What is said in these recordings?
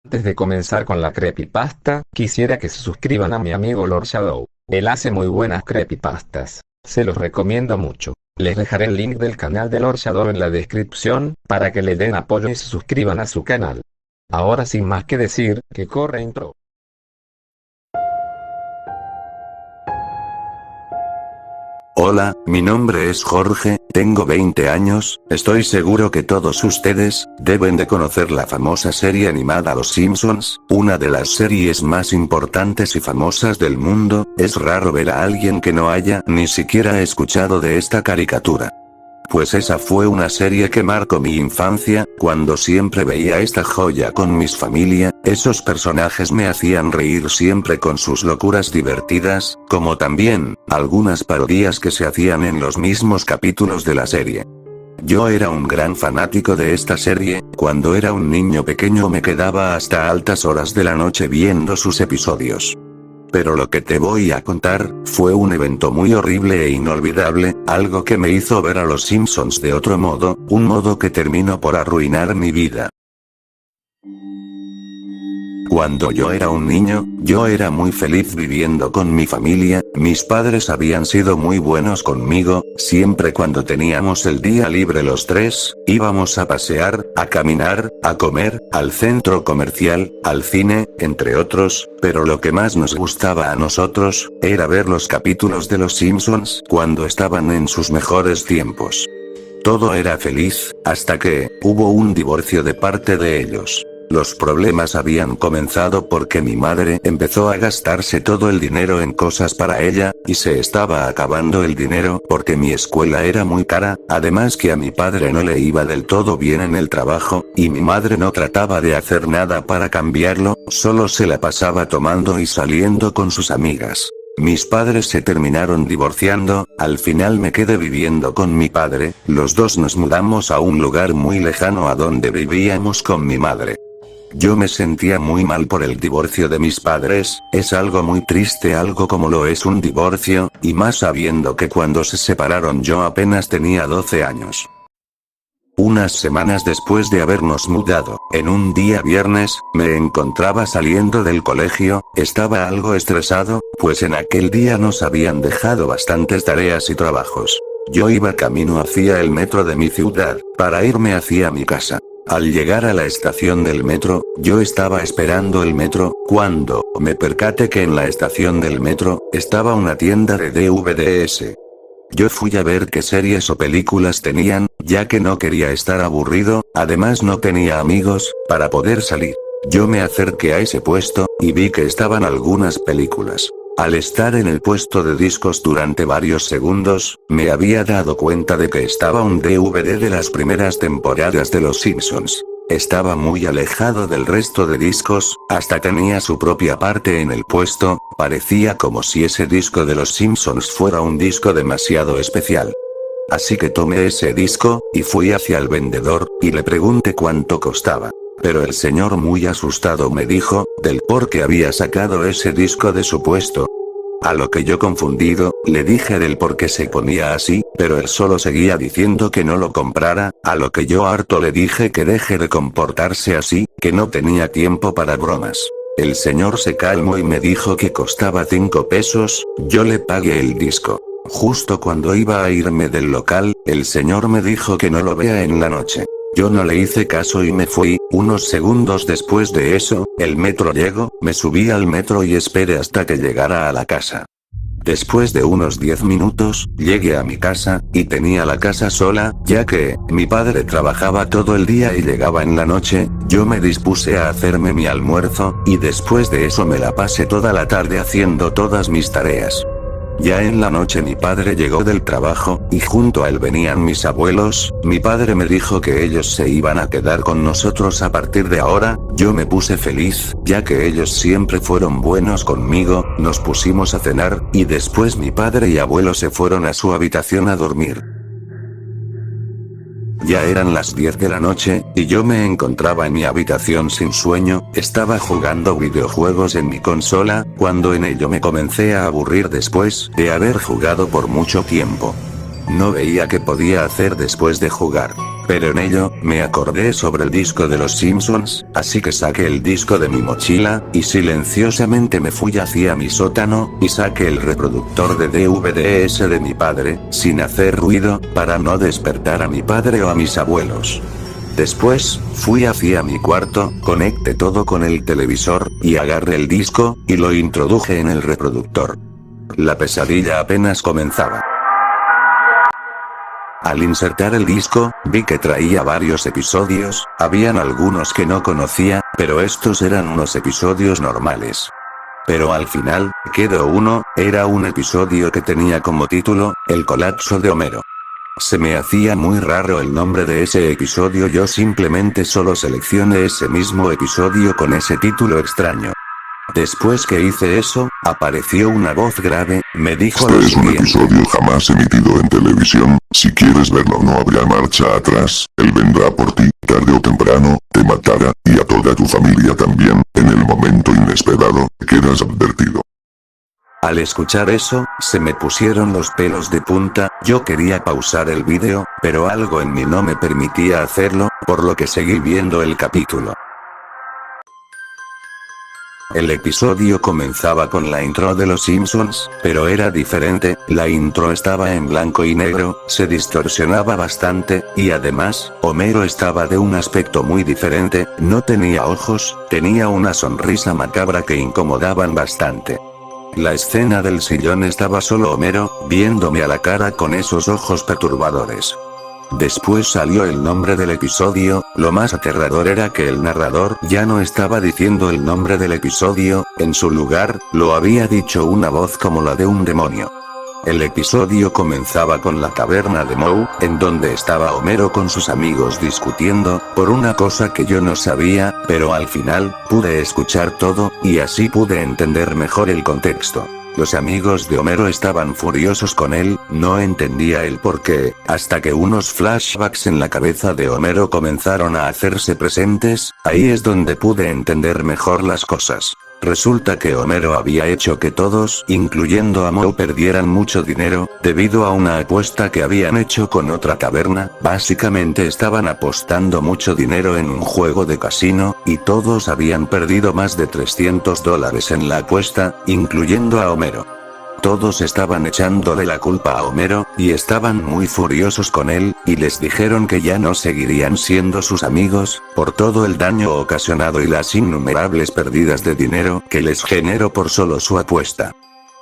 Antes de comenzar con la creepypasta, quisiera que se suscriban a mi amigo Lord Shadow. Él hace muy buenas creepypastas. Se los recomiendo mucho. Les dejaré el link del canal de Lord Shadow en la descripción, para que le den apoyo y se suscriban a su canal. Ahora sin más que decir, que corre intro. Hola, mi nombre es Jorge, tengo 20 años, estoy seguro que todos ustedes deben de conocer la famosa serie animada Los Simpsons, una de las series más importantes y famosas del mundo. Es raro ver a alguien que no haya ni siquiera escuchado de esta caricatura. Pues esa fue una serie que marcó mi infancia, cuando siempre veía esta joya con mis familia. Esos personajes me hacían reír siempre con sus locuras divertidas, como también algunas parodias que se hacían en los mismos capítulos de la serie. Yo era un gran fanático de esta serie. Cuando era un niño pequeño me quedaba hasta altas horas de la noche viendo sus episodios. Pero lo que te voy a contar, fue un evento muy horrible e inolvidable, algo que me hizo ver a los Simpsons de otro modo, un modo que terminó por arruinar mi vida. Cuando yo era un niño, yo era muy feliz viviendo con mi familia. Mis padres habían sido muy buenos conmigo. Siempre cuando teníamos el día libre los tres, íbamos a pasear, a caminar, a comer, al centro comercial, al cine, entre otros, pero lo que más nos gustaba a nosotros, era ver los capítulos de Los Simpsons cuando estaban en sus mejores tiempos. Todo era feliz, hasta que hubo un divorcio de parte de ellos. Los problemas habían comenzado porque mi madre empezó a gastarse todo el dinero en cosas para ella, y se estaba acabando el dinero porque mi escuela era muy cara, además que a mi padre no le iba del todo bien en el trabajo, y mi madre no trataba de hacer nada para cambiarlo, solo se la pasaba tomando y saliendo con sus amigas. Mis padres se terminaron divorciando, al final me quedé viviendo con mi padre, los dos nos mudamos a un lugar muy lejano a donde vivíamos con mi madre. Yo me sentía muy mal por el divorcio de mis padres. Es algo muy triste, algo como lo es un divorcio, y más sabiendo que cuando se separaron yo apenas tenía 12 años. Unas semanas después de habernos mudado, en un día viernes, me encontraba saliendo del colegio. Estaba algo estresado, pues en aquel día nos habían dejado bastantes tareas y trabajos. Yo iba camino hacia el metro de mi ciudad, para irme hacia mi casa. Al llegar a la estación del metro, yo estaba esperando el metro, cuando me percaté que en la estación del metro, estaba una tienda de DVDs. Yo fui a ver qué series o películas tenían, ya que no quería estar aburrido, además no tenía amigos, para poder salir. Yo me acerqué a ese puesto, y vi que estaban algunas películas. Al estar en el puesto de discos durante varios segundos, me había dado cuenta de que estaba un DVD de las primeras temporadas de Los Simpsons. Estaba muy alejado del resto de discos, hasta tenía su propia parte en el puesto. Parecía como si ese disco de Los Simpsons fuera un disco demasiado especial. Así que tomé ese disco, y fui hacia el vendedor, y le pregunté cuánto costaba. Pero el señor muy asustado me dijo, del por qué había sacado ese disco de su puesto. A lo que yo confundido, le dije del por qué se ponía así, pero él solo seguía diciendo que no lo comprara, a lo que yo harto le dije que deje de comportarse así, que no tenía tiempo para bromas. El señor se calmó y me dijo que costaba 5 pesos, yo le pagué el disco. Justo cuando iba a irme del local, el señor me dijo que no lo vea en la noche. Yo no le hice caso y me fui. Unos segundos después de eso, el metro llegó, me subí al metro y esperé hasta que llegara a la casa. Después de unos 10 minutos, llegué a mi casa, y tenía la casa sola, ya que mi padre trabajaba todo el día y llegaba en la noche. Yo me dispuse a hacerme mi almuerzo, y después de eso me la pasé toda la tarde haciendo todas mis tareas. Ya en la noche mi padre llegó del trabajo, y junto a él venían mis abuelos. Mi padre me dijo que ellos se iban a quedar con nosotros a partir de ahora. Yo me puse feliz, ya que ellos siempre fueron buenos conmigo. Nos pusimos a cenar, y después mi padre y abuelo se fueron a su habitación a dormir. Ya eran las 10 de la noche, y yo me encontraba en mi habitación sin sueño. Estaba jugando videojuegos en mi consola, cuando en ello me comencé a aburrir después de haber jugado por mucho tiempo. No veía qué podía hacer después de jugar. Pero en ello, me acordé sobre el disco de los Simpsons, así que saqué el disco de mi mochila, y silenciosamente me fui hacia mi sótano, y saqué el reproductor de DVDs de mi padre, sin hacer ruido, para no despertar a mi padre o a mis abuelos. Después, fui hacia mi cuarto, conecté todo con el televisor, y agarré el disco, y lo introduje en el reproductor. La pesadilla apenas comenzaba. Al insertar el disco, vi que traía varios episodios, habían algunos que no conocía, pero estos eran unos episodios normales. Pero al final, quedó uno, era un episodio que tenía como título, El colapso de Homero. Se me hacía muy raro el nombre de ese episodio, yo simplemente solo seleccioné ese mismo episodio con ese título extraño. Después que hice eso, apareció una voz grave, me dijo lo Este es un siguiente. episodio jamás emitido en televisión, si quieres verlo no habrá marcha atrás, él vendrá por ti, tarde o temprano, te matará, y a toda tu familia también, en el momento inesperado, quedas advertido. Al escuchar eso, se me pusieron los pelos de punta, yo quería pausar el vídeo, pero algo en mí no me permitía hacerlo, por lo que seguí viendo el capítulo. El episodio comenzaba con la intro de los Simpsons, pero era diferente, la intro estaba en blanco y negro, se distorsionaba bastante, y además, Homero estaba de un aspecto muy diferente, no tenía ojos, tenía una sonrisa macabra que incomodaban bastante. La escena del sillón estaba solo Homero, viéndome a la cara con esos ojos perturbadores. Después salió el nombre del episodio, lo más aterrador era que el narrador ya no estaba diciendo el nombre del episodio, en su lugar, lo había dicho una voz como la de un demonio. El episodio comenzaba con la taberna de Moe, en donde estaba Homero con sus amigos discutiendo, por una cosa que yo no sabía, pero al final, pude escuchar todo, y así pude entender mejor el contexto. Los amigos de Homero estaban furiosos con él, no entendía el por qué, hasta que unos flashbacks en la cabeza de Homero comenzaron a hacerse presentes, ahí es donde pude entender mejor las cosas. Resulta que Homero había hecho que todos, incluyendo a Moe, perdieran mucho dinero, debido a una apuesta que habían hecho con otra taberna, básicamente estaban apostando mucho dinero en un juego de casino, y todos habían perdido más de $300 en la apuesta, incluyendo a Homero. Todos estaban echándole la culpa a Homero, y estaban muy furiosos con él, y les dijeron que ya no seguirían siendo sus amigos, por todo el daño ocasionado y las innumerables pérdidas de dinero que les generó por solo su apuesta.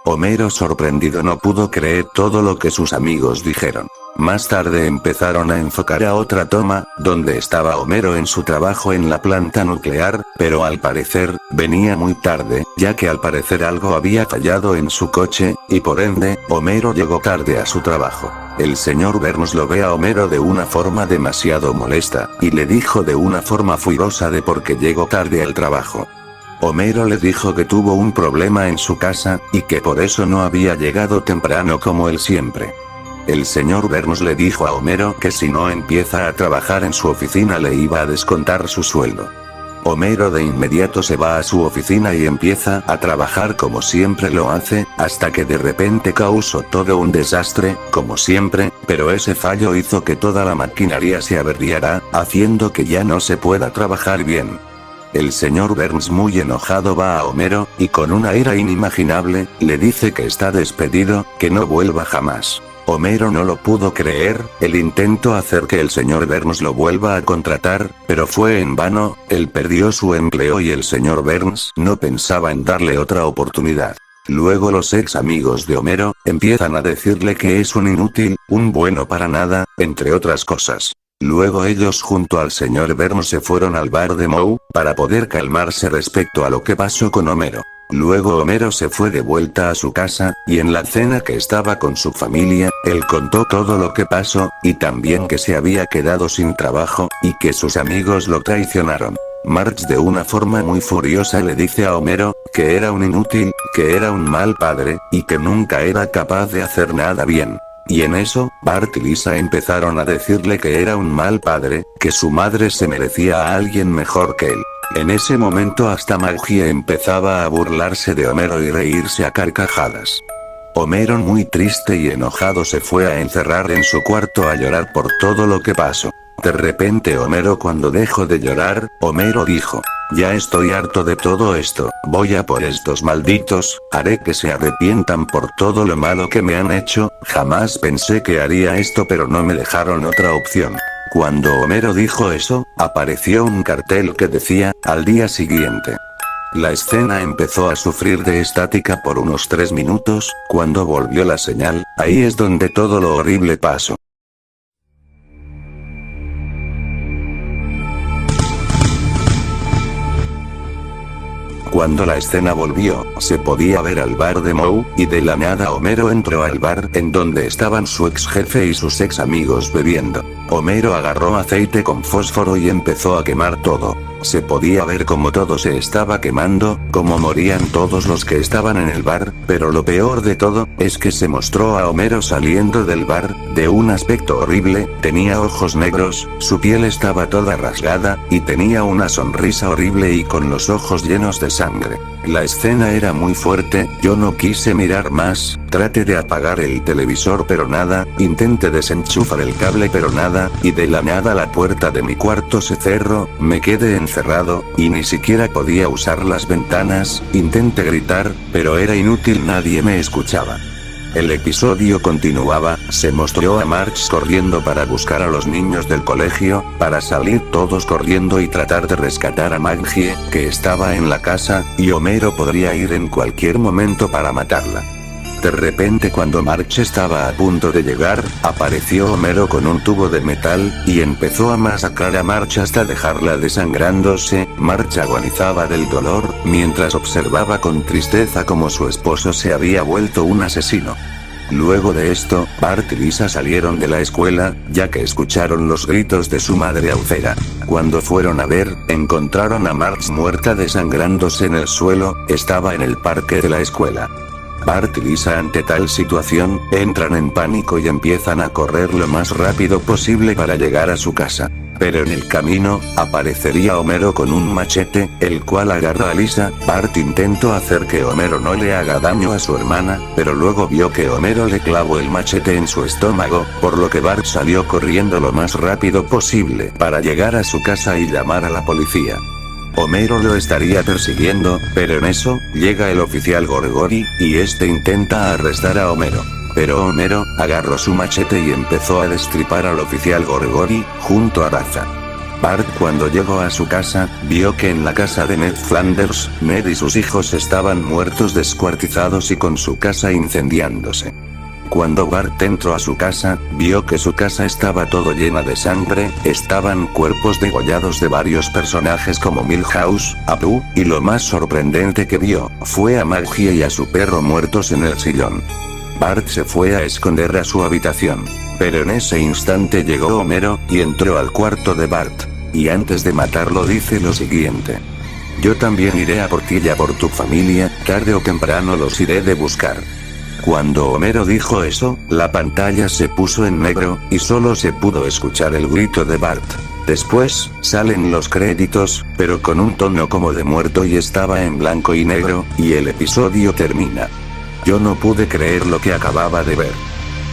Homero, sorprendido, no pudo creer todo lo que sus amigos dijeron. Más tarde empezaron a enfocar a otra toma, donde estaba Homero en su trabajo en la planta nuclear, pero al parecer, venía muy tarde, ya que al parecer algo había fallado en su coche, y por ende, Homero llegó tarde a su trabajo. El señor Burns lo ve a Homero de una forma demasiado molesta, y le dijo de una forma furiosa de por qué llegó tarde al trabajo. Homero le dijo que tuvo un problema en su casa, y que por eso no había llegado temprano como él siempre. El señor Burns le dijo a Homero que si no empieza a trabajar en su oficina le iba a descontar su sueldo. Homero de inmediato se va a su oficina y empieza a trabajar como siempre lo hace, hasta que de repente causó todo un desastre, como siempre, pero ese fallo hizo que toda la maquinaria se averiara, haciendo que ya no se pueda trabajar bien. El señor Burns, muy enojado, va a Homero, y con una ira inimaginable, le dice que está despedido, que no vuelva jamás. Homero no lo pudo creer, él intentó hacer que el señor Burns lo vuelva a contratar, pero fue en vano, él perdió su empleo y el señor Burns no pensaba en darle otra oportunidad. Luego los ex amigos de Homero, empiezan a decirle que es un inútil, un bueno para nada, entre otras cosas. Luego ellos junto al señor Burns se fueron al bar de Moe, para poder calmarse respecto a lo que pasó con Homero. Luego Homero se fue de vuelta a su casa, y en la cena que estaba con su familia, él contó todo lo que pasó, y también que se había quedado sin trabajo, y que sus amigos lo traicionaron. Marge de una forma muy furiosa le dice a Homero, que era un inútil, que era un mal padre, y que nunca era capaz de hacer nada bien. Y en eso, Bart y Lisa empezaron a decirle que era un mal padre, que su madre se merecía a alguien mejor que él. En ese momento hasta Maggie empezaba a burlarse de Homero y reírse a carcajadas. Homero, muy triste y enojado, se fue a encerrar en su cuarto a llorar por todo lo que pasó. De repente Homero, cuando dejó de llorar, Homero dijo: ya estoy harto de todo esto, voy a por estos malditos, haré que se arrepientan por todo lo malo que me han hecho, jamás pensé que haría esto pero no me dejaron otra opción. Cuando Homero dijo eso, apareció un cartel que decía: al día siguiente. La escena empezó a sufrir de estática por unos 3 minutos, cuando volvió la señal, ahí es donde todo lo horrible pasó. Cuando la escena volvió, se podía ver al bar de Moe, y de la nada Homero entró al bar en donde estaban su ex jefe y sus ex amigos bebiendo. Homero agarró aceite con fósforo y empezó a quemar todo. Se podía ver como todo se estaba quemando, como morían todos los que estaban en el bar, pero lo peor de todo, es que se mostró a Homero saliendo del bar, de un aspecto horrible, tenía ojos negros, su piel estaba toda rasgada, y tenía una sonrisa horrible y con los ojos llenos de sangre. La escena era muy fuerte, yo no quise mirar más, traté de apagar el televisor pero nada, intenté desenchufar el cable pero nada, y de la nada la puerta de mi cuarto se cerró, me quedé encerrado, y ni siquiera podía usar las ventanas, intenté gritar, pero era inútil, nadie me escuchaba. El episodio continuaba, se mostró a Marge corriendo para buscar a los niños del colegio, para salir todos corriendo y tratar de rescatar a Maggie, que estaba en la casa, y Homero podría ir en cualquier momento para matarla. De repente cuando Marge estaba a punto de llegar, apareció Homero con un tubo de metal, y empezó a masacrar a Marge hasta dejarla desangrándose. Marge agonizaba del dolor, mientras observaba con tristeza como su esposo se había vuelto un asesino. Luego de esto, Bart y Lisa salieron de la escuela, ya que escucharon los gritos de su madre austera. Cuando fueron a ver, encontraron a Marge muerta desangrándose en el suelo, estaba en el parque de la escuela. Bart y Lisa ante tal situación, entran en pánico y empiezan a correr lo más rápido posible para llegar a su casa. Pero en el camino, aparecería Homero con un machete, el cual agarra a Lisa. Bart intentó hacer que Homero no le haga daño a su hermana, pero luego vio que Homero le clavó el machete en su estómago, por lo que Bart salió corriendo lo más rápido posible para llegar a su casa y llamar a la policía. Homero lo estaría persiguiendo, pero en eso, llega el oficial Gorgory, y este intenta arrestar a Homero. Pero Homero, agarró su machete y empezó a destripar al oficial Gorgory, junto a Raza. Bart cuando llegó a su casa, vio que en la casa de Ned Flanders, Ned y sus hijos estaban muertos descuartizados y con su casa incendiándose. Cuando Bart entró a su casa, vio que su casa estaba todo llena de sangre, estaban cuerpos degollados de varios personajes como Milhouse, Apu, y lo más sorprendente que vio, fue a Maggie y a su perro muertos en el sillón. Bart se fue a esconder a su habitación. Pero en ese instante llegó Homero, y entró al cuarto de Bart. Y antes de matarlo dice lo siguiente: yo también iré a por ti y a por tu familia, tarde o temprano los iré de buscar. Cuando Homero dijo eso, la pantalla se puso en negro, y solo se pudo escuchar el grito de Bart. Después, salen los créditos, pero con un tono como de muerto y estaba en blanco y negro, y el episodio termina. Yo no pude creer lo que acababa de ver.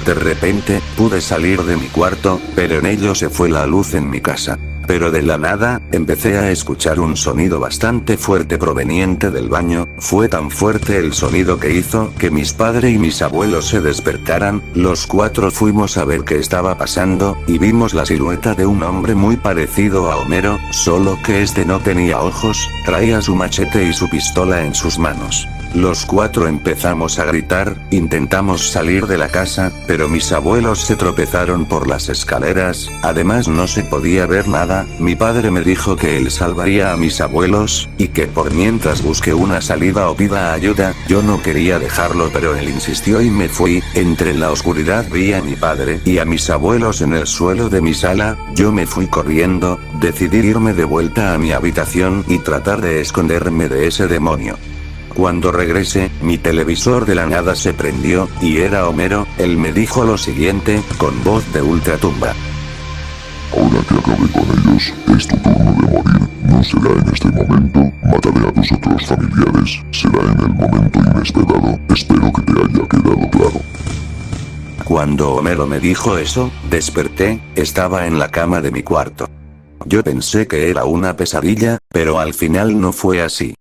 De repente, pude salir de mi cuarto, pero en ello se fue la luz en mi casa. Pero de la nada, empecé a escuchar un sonido bastante fuerte proveniente del baño, fue tan fuerte el sonido que hizo que mis padres y mis abuelos se despertaran, los 4 fuimos a ver qué estaba pasando, y vimos la silueta de un hombre muy parecido a Homero, solo que este no tenía ojos, traía su machete y su pistola en sus manos. Los 4 empezamos a gritar, intentamos salir de la casa, pero mis abuelos se tropezaron por las escaleras, además no se podía ver nada, mi padre me dijo que él salvaría a mis abuelos, y que por mientras busque una salida o pida ayuda, yo no quería dejarlo pero él insistió y me fui, entre la oscuridad vi a mi padre y a mis abuelos en el suelo de mi sala, yo me fui corriendo, decidí irme de vuelta a mi habitación y tratar de esconderme de ese demonio. Cuando regresé, mi televisor de la nada se prendió, y era Homero, él me dijo lo siguiente, con voz de ultratumba: ahora que acabé con ellos, es tu turno de morir, no será en este momento, mataré a tus otros familiares, será en el momento inesperado, espero que te haya quedado claro. Cuando Homero me dijo eso, desperté, estaba en la cama de mi cuarto. Yo pensé que era una pesadilla, pero al final no fue así.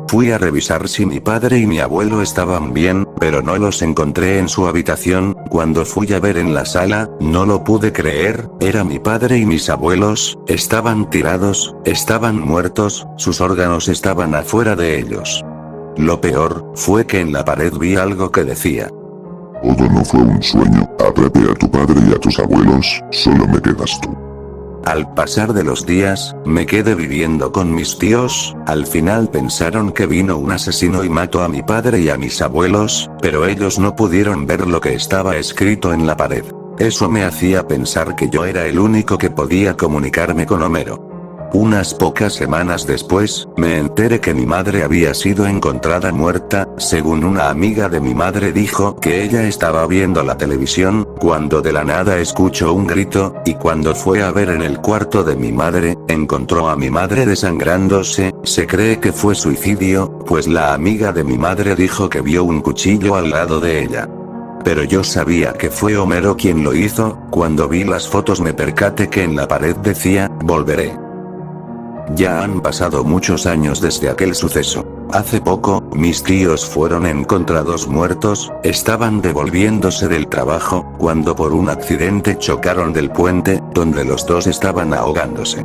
Fui a revisar si mi padre y mi abuelo estaban bien, pero no los encontré en su habitación. Cuando fui a ver en la sala, no lo pude creer, era mi padre y mis abuelos, estaban tirados, estaban muertos, sus órganos estaban afuera de ellos. Lo peor, fue que en la pared vi algo que decía: Todo no fue un sueño, atrapé a tu padre y a tus abuelos, solo me quedas tú. Al pasar de los días, me quedé viviendo con mis tíos, al final pensaron que vino un asesino y mató a mi padre y a mis abuelos, pero ellos no pudieron ver lo que estaba escrito en la pared. Eso me hacía pensar que yo era el único que podía comunicarme con Homero. Unas pocas semanas después, me enteré que mi madre había sido encontrada muerta, según una amiga de mi madre dijo que ella estaba viendo la televisión, cuando de la nada escuchó un grito, y cuando fue a ver en el cuarto de mi madre, encontró a mi madre desangrándose. Se cree que fue suicidio, pues la amiga de mi madre dijo que vio un cuchillo al lado de ella. Pero yo sabía que fue Homero quien lo hizo. Cuando vi las fotos me percaté que en la pared decía: volveré. Ya han pasado muchos años desde aquel suceso. Hace poco, mis tíos fueron encontrados muertos, estaban devolviéndose del trabajo, cuando por un accidente chocaron del puente, donde los dos estaban ahogándose.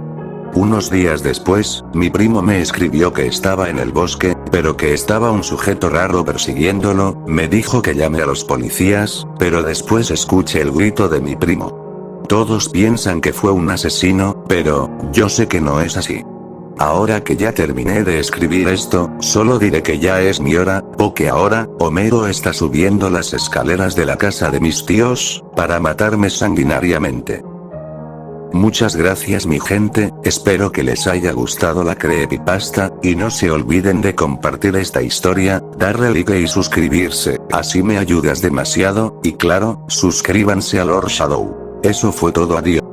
Unos días después, mi primo me escribió que estaba en el bosque, pero que estaba un sujeto raro persiguiéndolo. Me dijo que llame a los policías, pero después escuché el grito de mi primo. Todos piensan que fue un asesino, pero yo sé que no es así. Ahora que ya terminé de escribir esto, solo diré que ya es mi hora, porque ahora, Homero está subiendo las escaleras de la casa de mis tíos, para matarme sanguinariamente. Muchas gracias mi gente, espero que les haya gustado la creepypasta, y no se olviden de compartir esta historia, darle like y suscribirse, así me ayudas demasiado, y claro, suscríbanse a Lord Shadow. Eso fue todo, adiós.